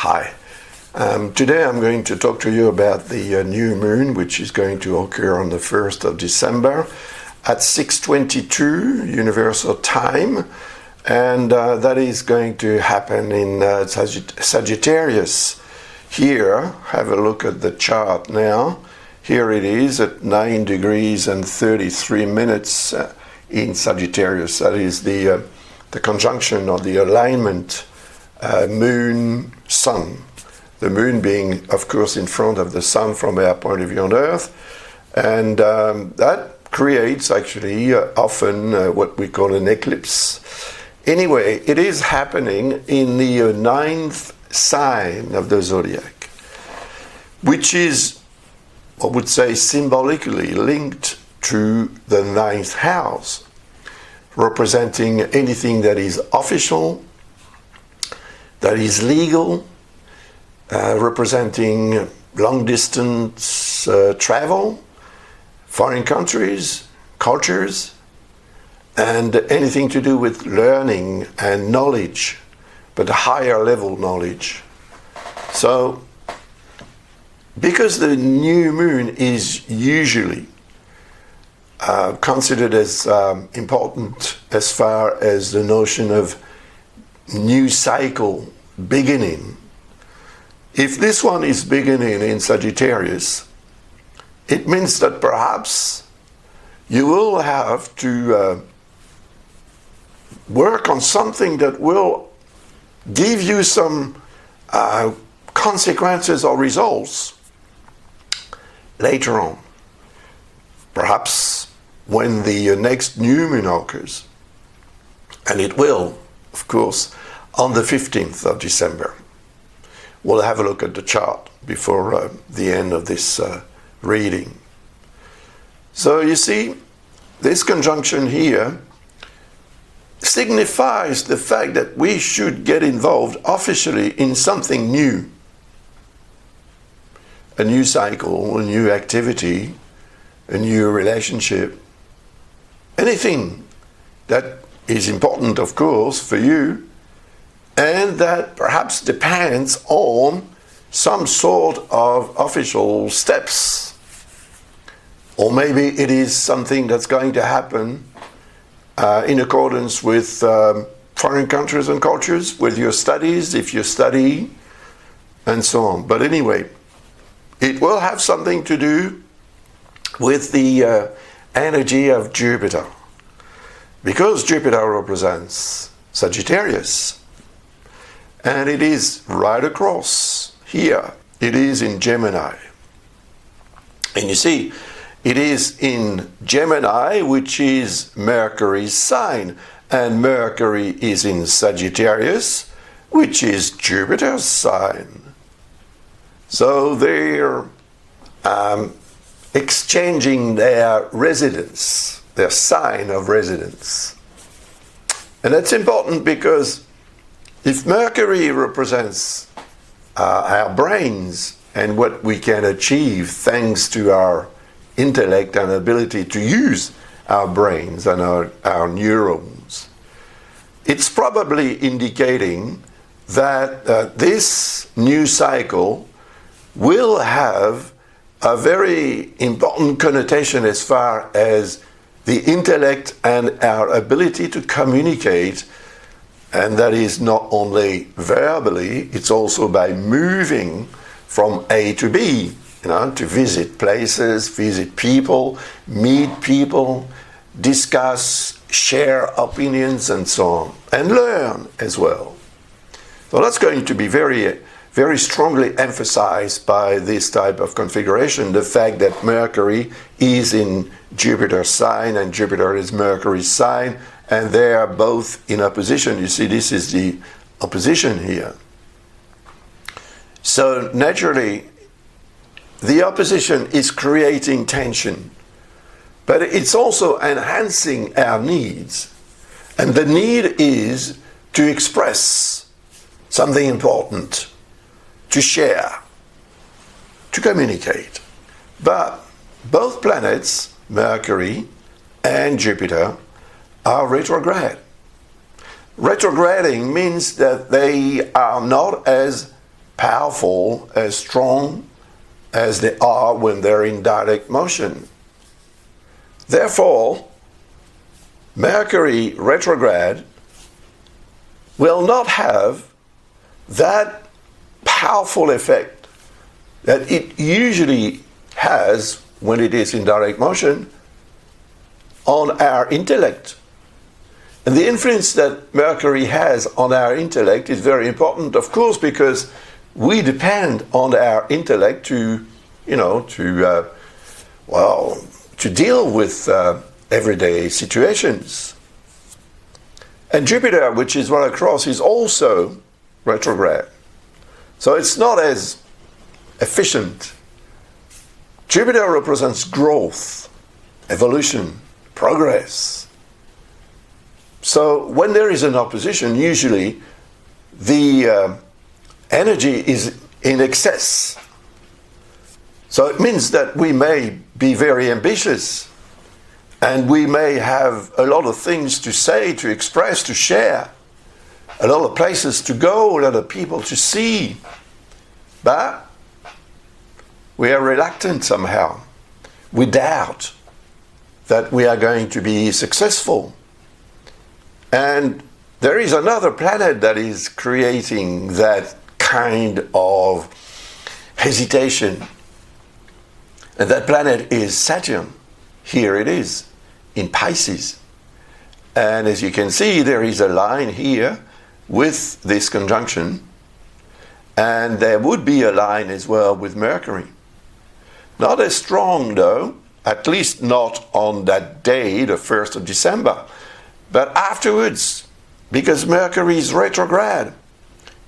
Hi. Today I'm going to talk to you about the new moon, which is going to occur on the 1st of December at 6:22 Universal Time, and that is going to happen in Sagittarius. Here, have a look at the chart now. Here it is at 9 degrees and 33 minutes in Sagittarius. That is the conjunction or the alignment moon-sun. The moon being, of course, in front of the sun from our point of view on Earth. And that creates actually often what we call an eclipse. Anyway, it is happening in the ninth sign of the zodiac, which is, I would say, symbolically linked to the ninth house, representing anything that is official, that is legal, representing long-distance travel, foreign countries, cultures, and anything to do with learning and knowledge, but higher level knowledge. So, because the new moon is usually considered as important as far as the notion of new cycle beginning, if this one is beginning in Sagittarius, it means that perhaps you will have to work on something that will give you some consequences or results later on. Perhaps when the next new moon occurs, and it will, of course, on the 15th of December. We'll have a look at the chart before the end of this reading. So you see, this conjunction here signifies the fact that we should get involved officially in something new. A new cycle, a new activity, a new relationship. Anything that is important, of course, for you, and that perhaps depends on some sort of official steps. Or maybe it is something that's going to happen in accordance with foreign countries and cultures, with your studies, if you study, and so on. But anyway, it will have something to do with the energy of Jupiter. Because Jupiter represents Sagittarius, and it is right across here. It is in Gemini. And you see, it is in Gemini, which is Mercury's sign. And Mercury is in Sagittarius, which is Jupiter's sign. So they're exchanging their residence, their sign of residence. And that's important because if Mercury represents our brains and what we can achieve thanks to our intellect and ability to use our brains and our neurons, it's probably indicating that this new cycle will have a very important connotation as far as the intellect and our ability to communicate. And that is not only verbally, it's also by moving from A to B, to visit places, visit people, meet people, discuss, share opinions, and so on, and learn as well. So that's going to be very, very strongly emphasized by this type of configuration, the fact that Mercury is in Jupiter's sign and Jupiter is Mercury's sign, and they are both in opposition. You see, this is the opposition here. So naturally, the opposition is creating tension, but it's also enhancing our needs. And the need is to express something important, to share, to communicate. But both planets, Mercury and Jupiter, are retrograde. Retrograding means that they are not as powerful, as strong as they are when they're in direct motion. Therefore, Mercury retrograde will not have that powerful effect that it usually has when it is in direct motion on our intellect. And the influence that Mercury has on our intellect is very important, of course, because we depend on our intellect to deal with everyday situations. And Jupiter, which is right across, is also retrograde. So it's not as efficient. Jupiter represents growth, evolution, progress. So when there is an opposition, usually the energy is in excess. So it means that we may be very ambitious, and we may have a lot of things to say, to express, to share, a lot of places to go, a lot of people to see. But we are reluctant somehow. We doubt that we are going to be successful. And there is another planet that is creating that kind of hesitation. And that planet is Saturn. Here it is, in Pisces. And as you can see, there is a line here with this conjunction. And there would be a line as well with Mercury. Not as strong though, at least not on that day, the 1st of December. But afterwards, because Mercury is retrograde,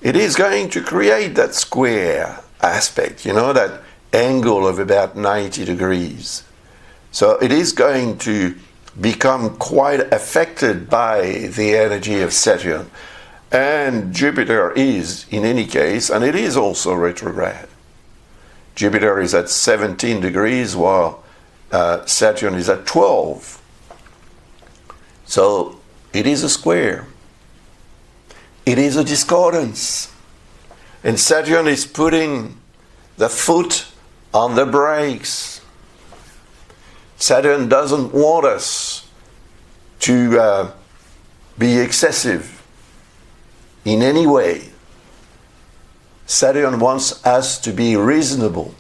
it is going to create that square aspect, that angle of about 90 degrees. So it is going to become quite affected by the energy of Saturn. And Jupiter is, in any case, and it is also retrograde. Jupiter is at 17 degrees while Saturn is at 12. So it is a square. It is a discordance. And Saturn is putting the foot on the brakes. Saturn doesn't want us to be excessive in any way. Saturn wants us to be reasonable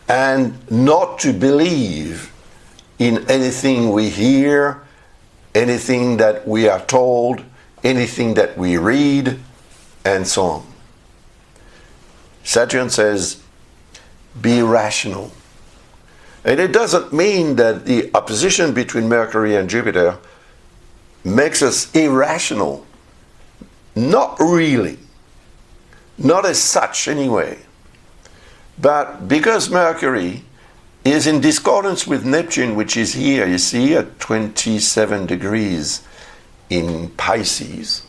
and not to believe in anything we hear, anything that we are told, anything that we read, and so on. Saturn says, be rational. And it doesn't mean that the opposition between Mercury and Jupiter makes us irrational. Not really. Not as such, anyway. But because Mercury is in discordance with Neptune, which is here, you see, at 27 degrees in Pisces,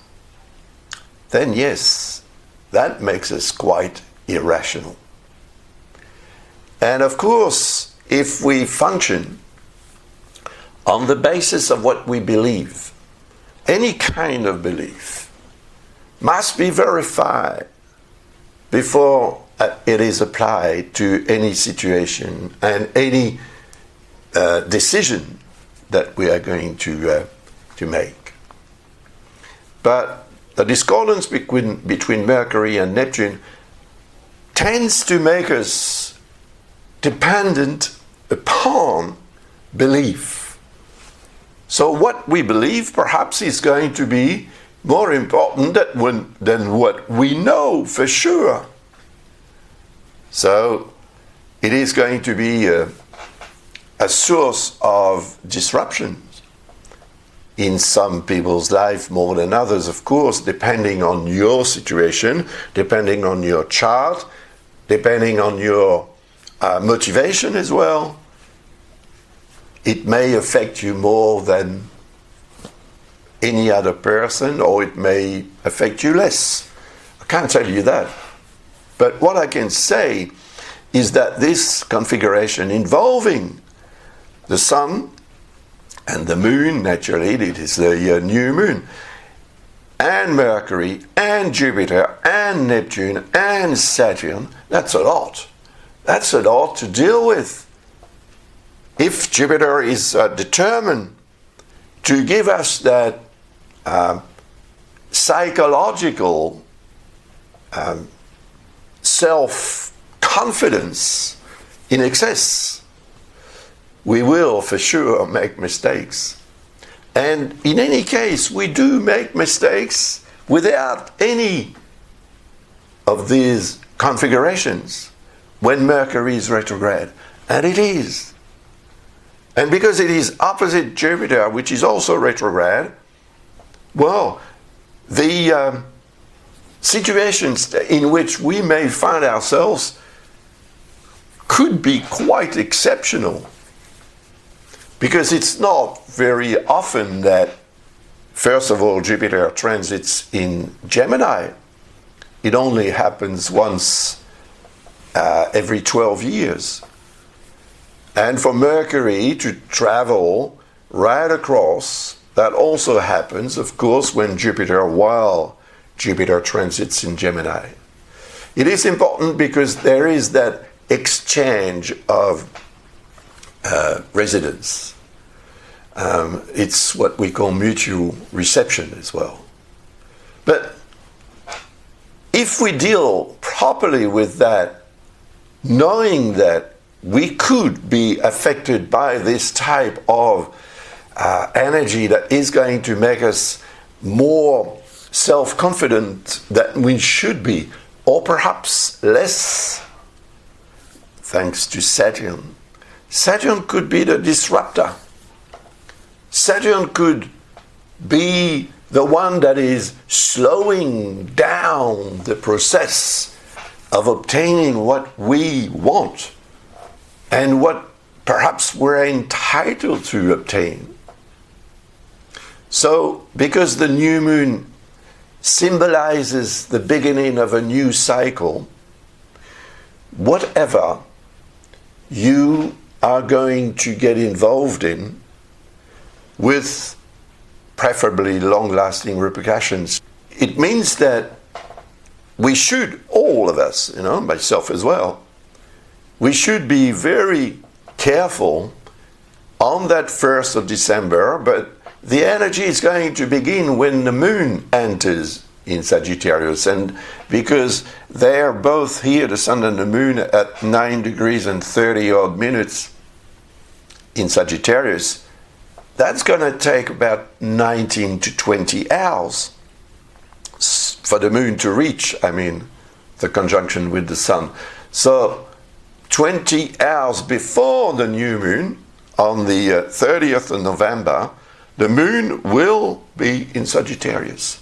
then yes, that makes us quite irrational. And of course, if we function on the basis of what we believe, any kind of belief must be verified before it is applied to any situation and any decision that we are going to make. But the discordance between Mercury and Neptune tends to make us dependent upon belief. So what we believe perhaps is going to be more important than what we know for sure. So it is going to be a source of disruption in some people's life more than others, of course, depending on your situation, depending on your chart, depending on your motivation as well. It may affect you more than any other person, or it may affect you less. I can't tell you that. But what I can say is that this configuration involving the Sun and the Moon, naturally, it is the new Moon, and Mercury and Jupiter and Neptune and Saturn, that's a lot. That's a lot to deal with. If Jupiter is determined to give us that psychological self-confidence in excess, we will for sure make mistakes. And in any case, we do make mistakes without any of these configurations when Mercury is retrograde. And it is. And because it is opposite Jupiter, which is also retrograde, well, the situations in which we may find ourselves could be quite exceptional. Because it's not very often that, first of all, Jupiter transits in Gemini. It only happens once every 12 years. And for Mercury to travel right across, that also happens, of course, while Jupiter transits in Gemini. It is important because there is that exchange of residence. It's what we call mutual reception as well. But if we deal properly with that, knowing that we could be affected by this type of energy that is going to make us more self-confident than we should be, or perhaps less, thanks to Saturn. Saturn could be the disruptor. Saturn could be the one that is slowing down the process of obtaining what we want and what perhaps we're entitled to obtain. So, because the new moon symbolizes the beginning of a new cycle, whatever you are going to get involved in, with preferably long-lasting repercussions, it means that we should, all of us, myself as well, we should be very careful on that 1st of December, but the energy is going to begin when the moon enters in Sagittarius, and because they're both here, the sun and the moon, at 9 degrees and 30 odd minutes in Sagittarius, that's going to take about 19 to 20 hours for the moon to reach, the conjunction with the sun. So 20 hours before the new moon, on the 30th of November, the moon will be in Sagittarius.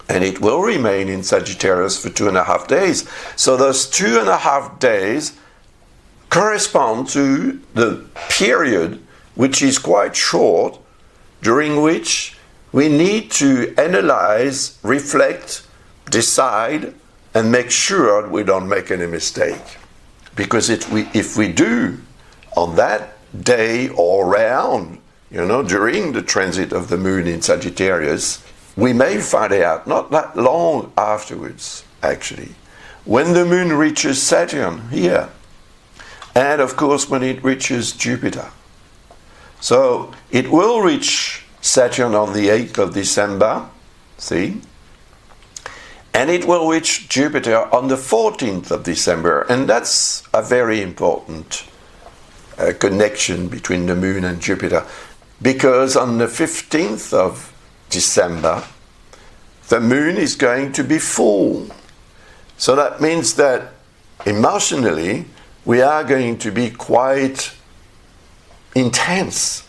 And it will remain in Sagittarius for 2.5 days. So those 2.5 days correspond to the period, which is quite short, during which we need to analyze, reflect, decide, and make sure we don't make any mistake. Because if we do, on that day or around, during the transit of the moon in Sagittarius, we may find out, not that long afterwards, actually, when the moon reaches Saturn here, and of course when it reaches Jupiter. So it will reach Saturn on the 8th of December, and it will reach Jupiter on the 14th of December. And that's a very important connection between the moon and Jupiter, because on the 15th of December, the moon is going to be full. So that means that emotionally, we are going to be quite intense,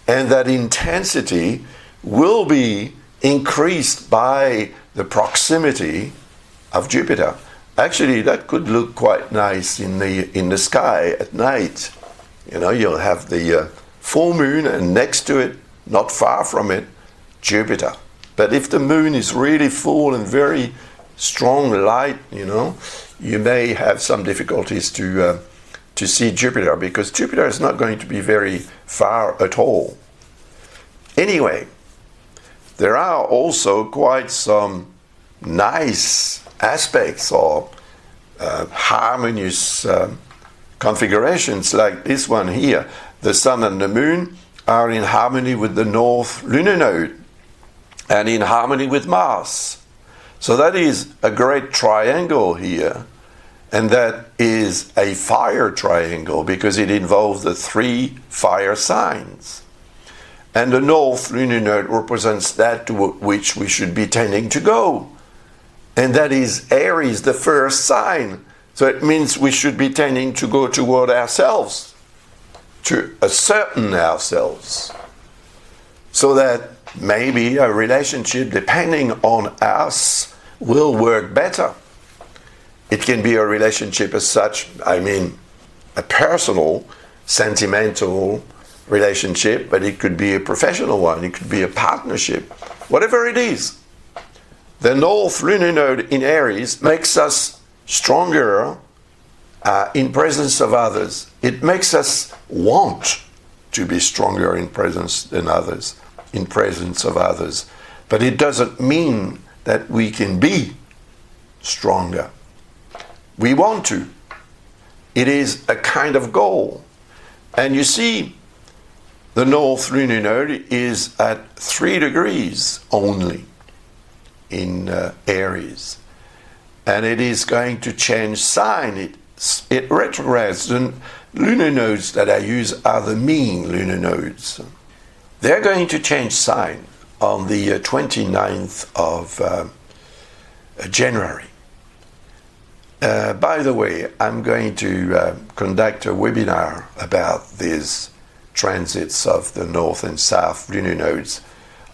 and that intensity will be increased by the proximity of Jupiter. Actually, that could look quite nice in the sky at night. You'll have the full moon, and next to it, not far from it, Jupiter. But if the moon is really full and very strong light, you may have some difficulties to see Jupiter, because Jupiter is not going to be very far at all. Anyway, there are also quite some nice aspects or harmonious configurations like this one here. The Sun and the Moon are in harmony with the North lunar node and in harmony with Mars. So that is a great triangle here, and that is a fire triangle because it involves the 3 fire signs. And the North lunar node represents that to which we should be tending to go. And that is Aries, the first sign. So it means we should be tending to go toward ourselves, to ascertain ourselves, so that maybe a relationship, depending on us, will work better. It can be a relationship as such, I mean, a personal, sentimental relationship, but it could be a professional one, it could be a partnership, whatever it is. The North lunar node in Aries makes us stronger in presence of others. It makes us want to be stronger in presence than others, in presence of others. But it doesn't mean that we can be stronger. We want to. It is a kind of goal. And you see, the North lunar node is at 3 degrees only in Aries. And it is going to change sign. It retrogrades. The lunar nodes that I use are the mean lunar nodes. They're going to change sign on the 29th of January. By the way, I'm going to conduct a webinar about these transits of the North and South lunar nodes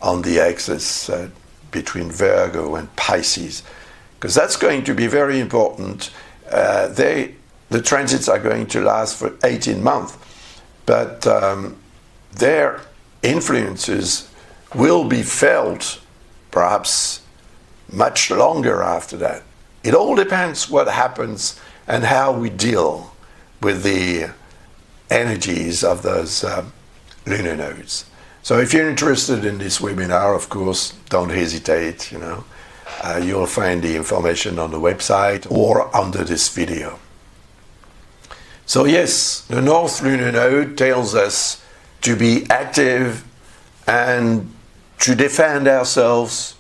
on the axis between Virgo and Pisces, because that's going to be very important. The transits are going to last for 18 months, but their influences will be felt perhaps much longer after that. It all depends what happens and how we deal with the energies of those lunar nodes. So if you're interested in this webinar, of course, don't hesitate, you'll find the information on the website or under this video. So yes, the North lunar node tells us to be active and to defend ourselves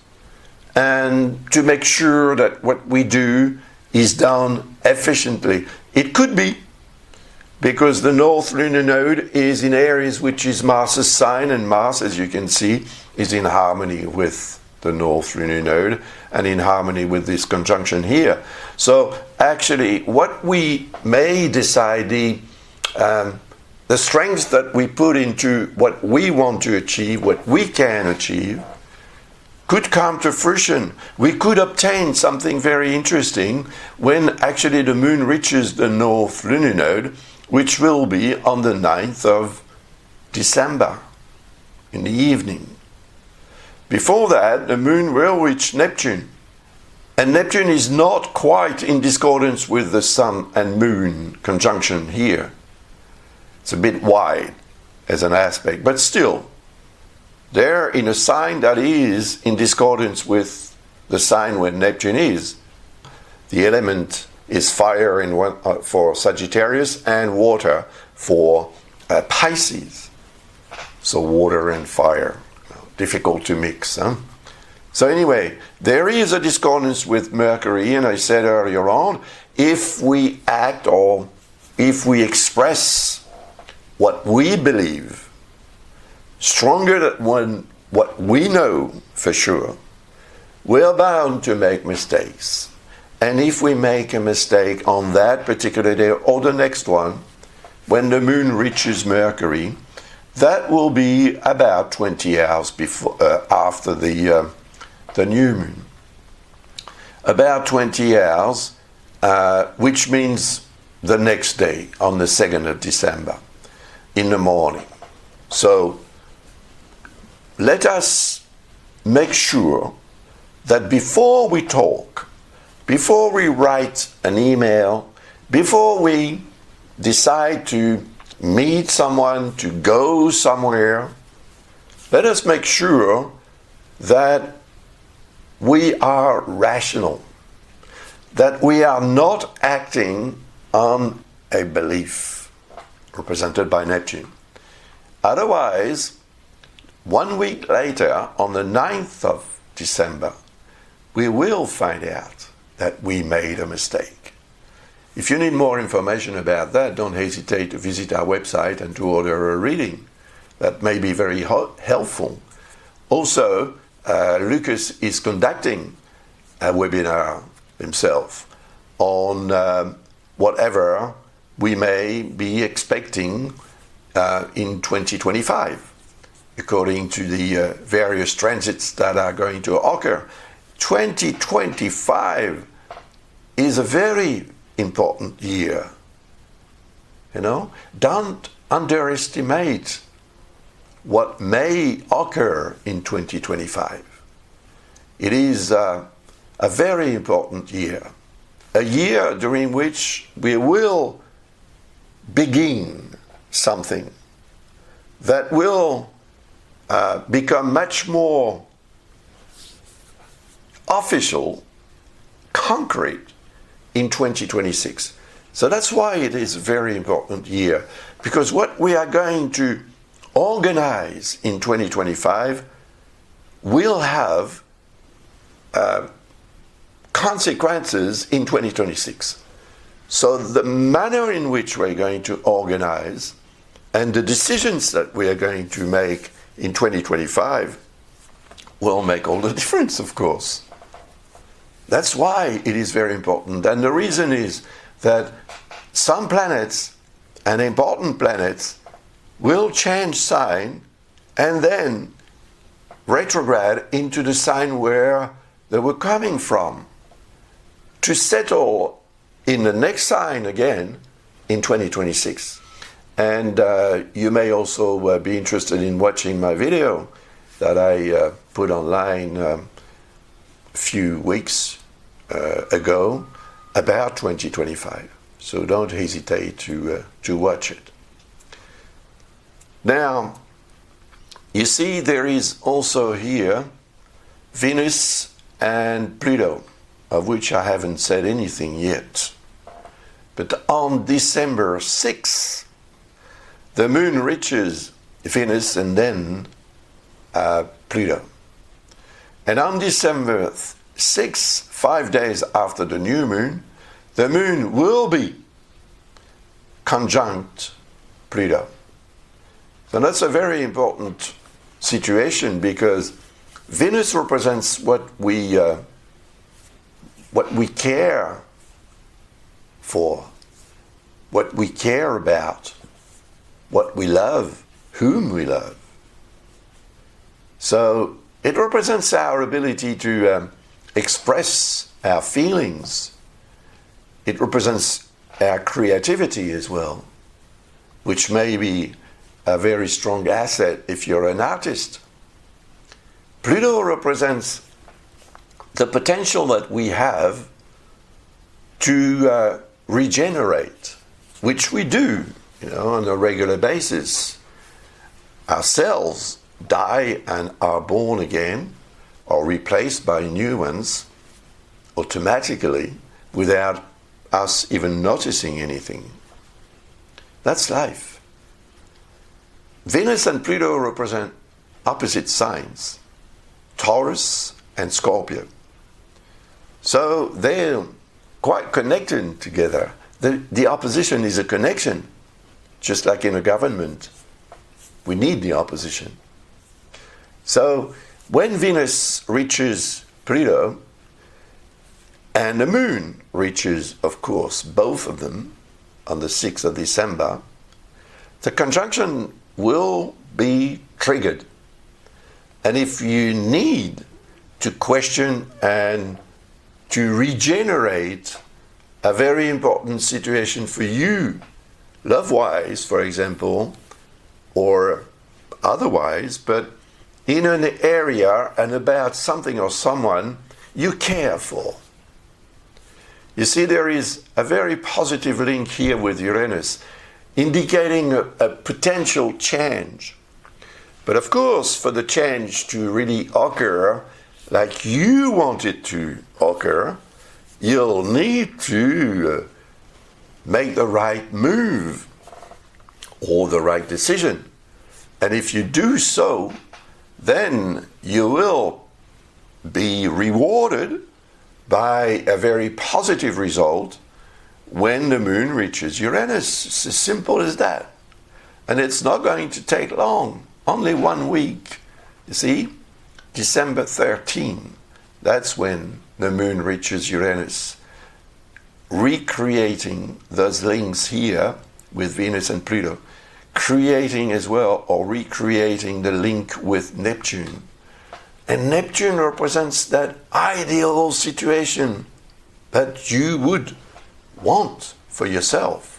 and to make sure that what we do is done efficiently. It could be, because the North lunar node is in Aries, which is Mars's sign, and Mars, as you can see, is in harmony with the North lunar node and in harmony with this conjunction here. So actually, what we may decide, the strength that we put into what we want to achieve, what we can achieve, could come to fruition. We could obtain something very interesting when actually the moon reaches the North lunar node, which will be on the 9th of December in the evening. Before that, the moon will reach Neptune. And Neptune is not quite in discordance with the Sun and Moon conjunction here. It's a bit wide as an aspect, but still, they're in a sign that is in discordance with the sign where Neptune is. The element is fire for Sagittarius and water for Pisces. So water and fire, difficult to mix. Huh? So anyway, there is a discordance with Mercury, and I said earlier on, if we act or if we express what we believe stronger than what we know for sure, we're bound to make mistakes. And if we make a mistake on that particular day or the next one, when the moon reaches Mercury, that will be about 20 hours before, after the new moon. About 20 hours, which means the next day, on the 2nd of December, in the morning. So let us make sure that before we talk, before we write an email, before we decide to meet someone, to go somewhere, let us make sure that we are rational, that we are not acting on a belief, represented by Neptune. Otherwise, 1 week later, on the 9th of December, we will find out that we made a mistake. If you need more information about that, don't hesitate to visit our website and to order a reading. That may be very helpful. Also, Lucas is conducting a webinar himself on whatever we may be expecting in 2025, according to the various transits that are going to occur. 2025 is a very important year. You know, don't underestimate what may occur in 2025. It is a very important year, a year during which we will begin something that will become much more official, concrete in 2026. So that's why it is a very important year, because what we are going to organize in 2025 will have consequences in 2026. So the manner in which we're going to organize and the decisions that we are going to make in 2025 will make all the difference, of course. That's why it is very important. And the reason is that some planets, and important planets, will change sign and then retrograde into the sign where they were coming from, to settle in the next sign again in 2026. And you may also be interested in watching my video that I put online a few weeks ago about 2025. So don't hesitate to watch it. Now, you see there is also here Venus and Pluto, of which I haven't said anything yet. But on December 6th, the moon reaches Venus and then Pluto. And on December 6th, 5 days after the new moon, the moon will be conjunct Pluto. So that's a very important situation, because Venus represents what we care for, what we care about, what we love, whom we love. So it represents our ability to express our feelings. It represents our creativity as well, which may be a very strong asset if you're an artist. Pluto represents the potential that we have to regenerate, which we do, on a regular basis. Our cells die and are born again, or replaced by new ones, automatically, without us even noticing anything. That's life. Venus and Pluto represent opposite signs, Taurus and Scorpio. So they're quite connected together. The opposition is a connection, just like in a government. We need the opposition. So when Venus reaches Pluto, and the moon reaches, of course, both of them on the 6th of December, the conjunction will be triggered. And if you need to question and to regenerate a very important situation for you, love-wise, for example, or otherwise, but in an area and about something or someone you care for. You see, there is a very positive link here with Uranus, indicating a potential change. But of course, for the change to really occur like you want it to occur, you'll need to make the right move or the right decision. And if you do so, then you will be rewarded by a very positive result when the moon reaches Uranus. It's as simple as that. And it's not going to take long, only 1 week. You see, December 13, that's when the moon reaches Uranus, recreating those links here with Venus and Pluto, creating as well or recreating the link with Neptune. And Neptune represents that ideal situation that you would want for yourself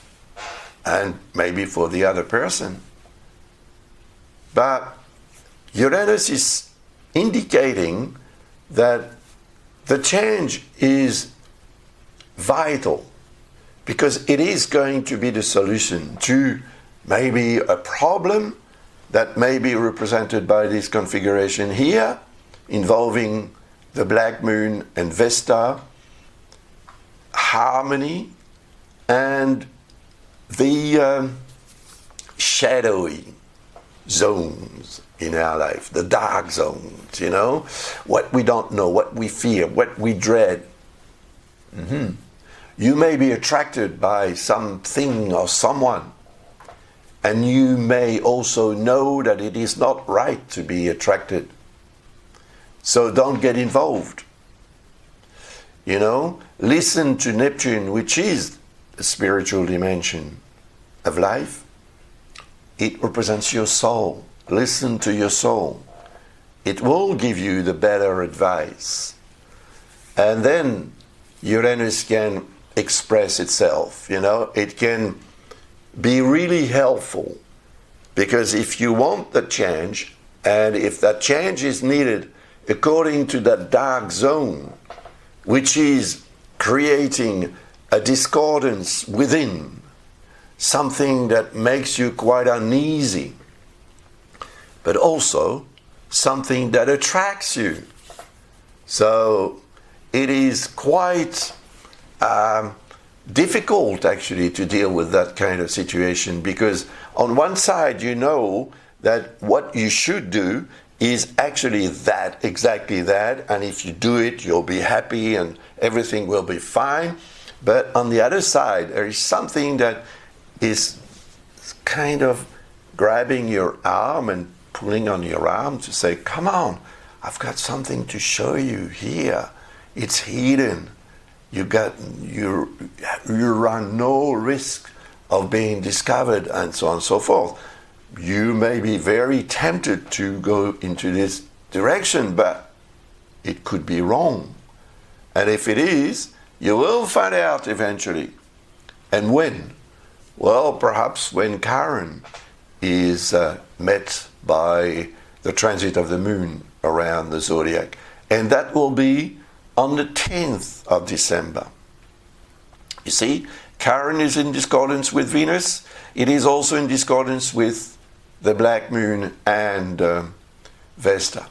and maybe for the other person. But Uranus is indicating that the change is vital because it is going to be the solution to maybe a problem that may be represented by this configuration here, involving the black moon and Vesta, harmony, and the shadowy zones in our life, the dark zones, you know, what we don't know, what we fear, what we dread. You may be attracted by something or someone, and you may also know that it is not right to be attracted. So don't get involved. You know, listen to Neptune, which is the spiritual dimension of life. It represents your soul. Listen to your soul. It will give you the better advice. And then Uranus can express itself, you know. It can be really helpful, because if you want the change, and if that change is needed according to that dark zone, which is creating a discordance within, something that makes you quite uneasy, but also something that attracts you. So it is quite difficult actually to deal with that kind of situation, because on one side you know that what you should do is actually that, exactly that, and if you do it you'll be happy and everything will be fine. But on the other side there is something that is kind of grabbing your arm and pulling on your arm to say, come on, I've got something to show you here. It's hidden. You run no risk of being discovered, and so on and so forth. You may be very tempted to go into this direction, but it could be wrong. And if it is, you will find out eventually. And when? Well, perhaps when Chiron is met by the transit of the moon around the zodiac. And that will be on the 10th of December. You see, Chiron is in discordance with Venus. It is also in discordance with the black moon and Vesta.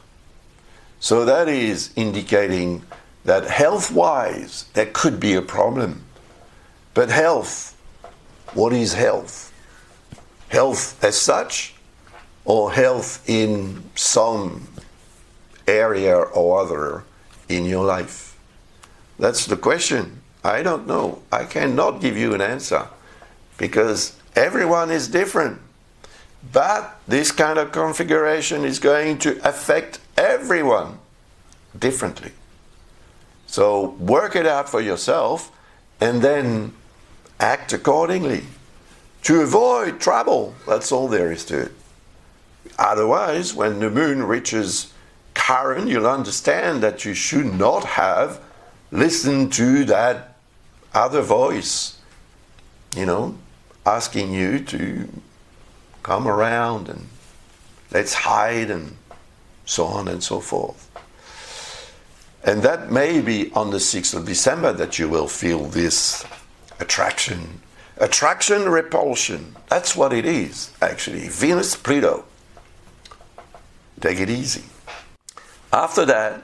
So that is indicating that health-wise there could be a problem. But health, what is health? Health as such, or health in some area or other in your life? That's the question. I don't know. I cannot give you an answer, because everyone is different. But this kind of configuration is going to affect everyone differently. So work it out for yourself and then act accordingly to avoid trouble. That's all there is to it. Otherwise, when the moon reaches Chiron, you'll understand that you should not have listened to that other voice, you know, asking you to come around and let's hide and so on and so forth. And that may be on the 6th of December that you will feel this attraction. Attraction, repulsion. That's what it is, actually. Venus, Pluto. take it easy. After that,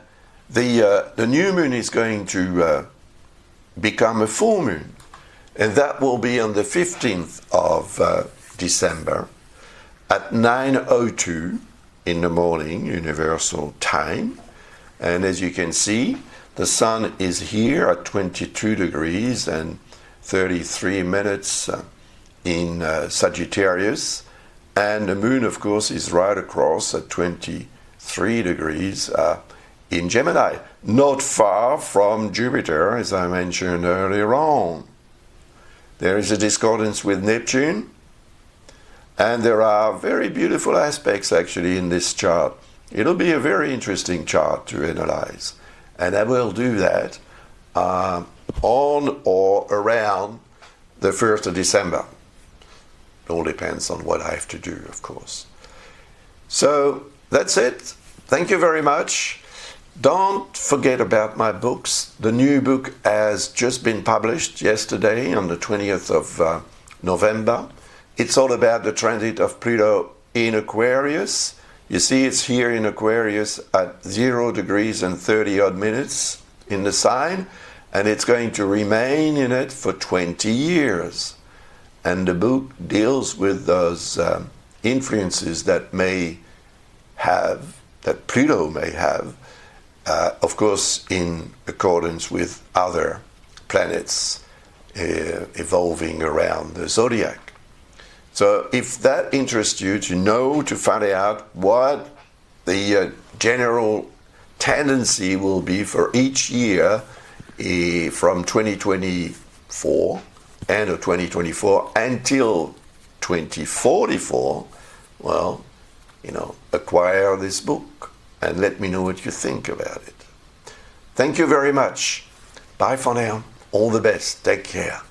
the new moon is going to become a full moon, and that will be on the 15th of December at 9:02 in the morning, universal time. And as you can see, the sun is here at 22 degrees and 33 minutes in Sagittarius, and the moon, of course, is right across at 23 degrees in Gemini, not far from Jupiter, as I mentioned earlier on. There is a discordance with Neptune, and there are very beautiful aspects actually in this chart. It'll be a very interesting chart to analyze, and I will do that on or around the 1st of December. It all depends on what I have to do, of course. So that's it. Thank you very much. Don't forget about my books. The new book has just been published yesterday on the 20th of November. It's all about the transit of Pluto in Aquarius. You see it's here in Aquarius at 0 degrees and 30 odd minutes in the sign, and it's going to remain in it for 20 years. And the book deals with those influences that Pluto may have, of course, in accordance with other planets evolving around the zodiac. So if that interests you to find out what the general tendency will be for each year from 2024, end of 2024, until 2044, well, acquire this book and let me know what you think about it. Thank you very much. Bye for now. All the best. Take care.